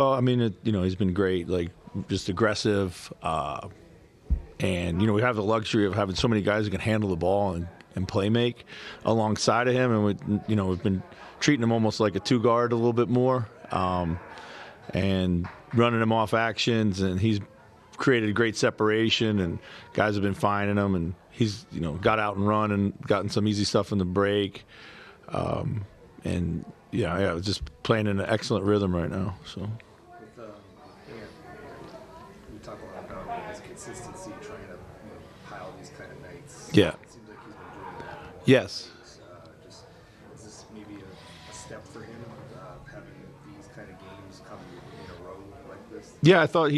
Well, I mean, he's been great, like just aggressive. And, we have the luxury of having so many guys who can handle the ball and play make alongside of him. And, we've been treating him almost like a two-guard a little bit more and running him off actions. And he's created great separation, and guys have been finding him. And he's, got out and run and gotten some easy stuff in the break. And, just playing in an excellent rhythm right now. So. We talk a lot about his consistency, trying to pile these kind of nights. Yeah. It seems like he's been doing that. Yes. Is this maybe a step for him, having these kind of games come in a row like this? Yeah, I thought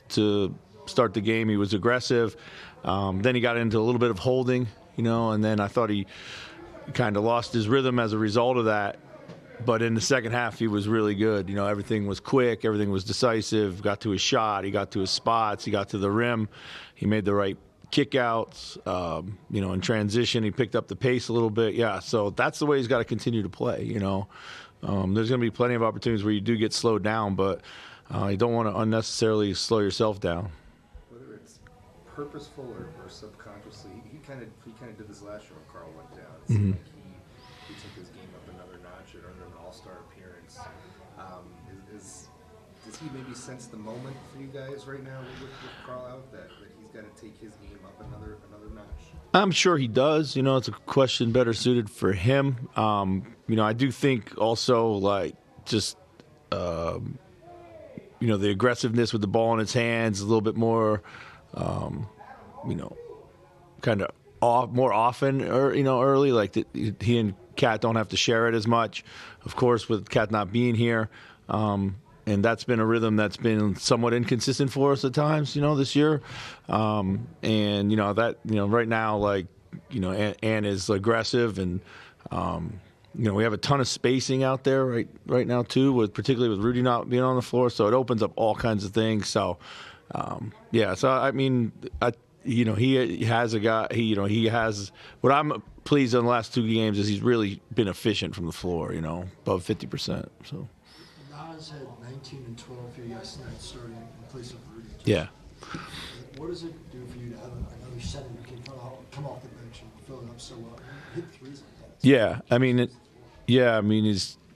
to start the game he was aggressive. Then he got into a little bit of holding, and then I thought he kind of lost his rhythm as a result of that. But in the second half, he was really good. Everything was quick. Everything was decisive. Got to his shot. He got to his spots. He got to the rim. He made the right kickouts. In transition, he picked up the pace a little bit. Yeah, so that's the way he's got to continue to play, There's going to be plenty of opportunities where you do get slowed down, but you don't want to unnecessarily slow yourself down. Whether it's purposeful or subconsciously, he kind of did this last year when Carl went down. It seemed like he took his game up another notch and earned an all-star appearance. Does he maybe sense the moment for you guys right now with Carl out that he's got to take his game up another notch? I'm sure he does. It's a question better suited for him. I do think also the aggressiveness with the ball in his hands, a little bit more, kind of more often, or early. Like he and Kat don't have to share it as much. Of course, with Kat not being here, and that's been a rhythm that's been somewhat inconsistent for us at times. This year, and right now, Ann is aggressive, and we have a ton of spacing out there right now too, particularly with Rudy not being on the floor, so it opens up all kinds of things. So, So I mean, he has a guy. He has what I'm pleased in the last two games is he's really been efficient from the floor. Above 50%. So. Nas had 19 and 12 here yesterday starting in place of Rudy. Yeah. What does it do for you to have I know you said you can come off the bench and fill it up so well. Hit threes like that. Yeah,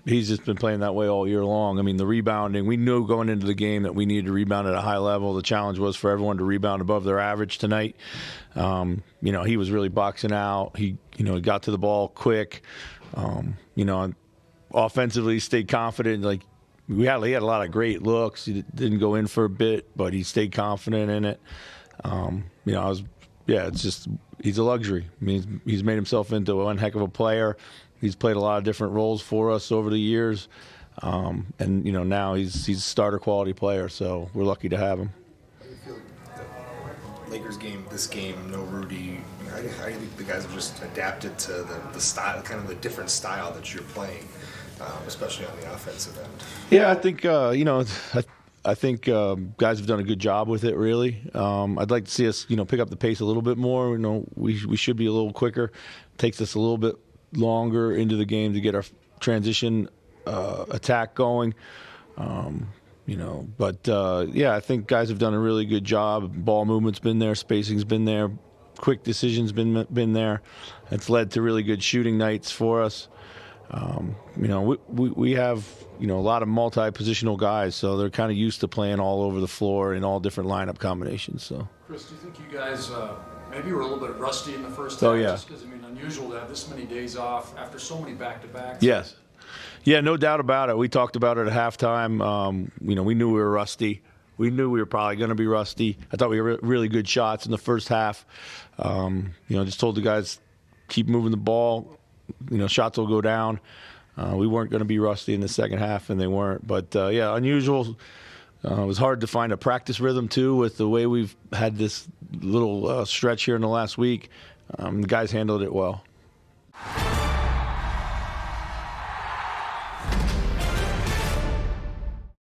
he's just been playing that way all year long. I mean, the rebounding, we knew going into the game that we needed to rebound at a high level. The challenge was for everyone to rebound above their average tonight. He was really boxing out. He got to the ball quick. Offensively stayed confident. He had a lot of great looks. He didn't go in for a bit, but he stayed confident in it. It's just he's a luxury. I mean, he's made himself into one heck of a player. He's played a lot of different roles for us over the years, and now he's a starter quality player. So we're lucky to have him. How do you feel the Lakers game, this game, no Rudy? How do you think the guys have just adapted to the style, kind of the different style that you're playing, especially on the offensive end? Yeah, I think I think guys have done a good job with it. Really, I'd like to see us pick up the pace a little bit more. We should be a little quicker. It takes us a little bit longer into the game to get our transition attack going. I think guys have done a really good job. Ball movement's been there, spacing's been there, quick decisions been there. It's led to really good shooting nights for us. We have a lot of multi-positional guys, so they're kind of used to playing all over the floor in all different lineup combinations. So, Chris, do you think you guys maybe were a little bit rusty in the first half? Oh yeah. Just because unusual to have this many days off after so many back-to-backs. Yes. Yeah, no doubt about it. We talked about it at halftime. We knew we were rusty. We knew we were probably going to be rusty. I thought we were really good shots in the first half. Just told the guys keep moving the ball. Shots will go down. We weren't going to be rusty in the second half, and they weren't. But unusual. It was hard to find a practice rhythm too with the way we've had this little stretch here in the last week. The guys handled it well.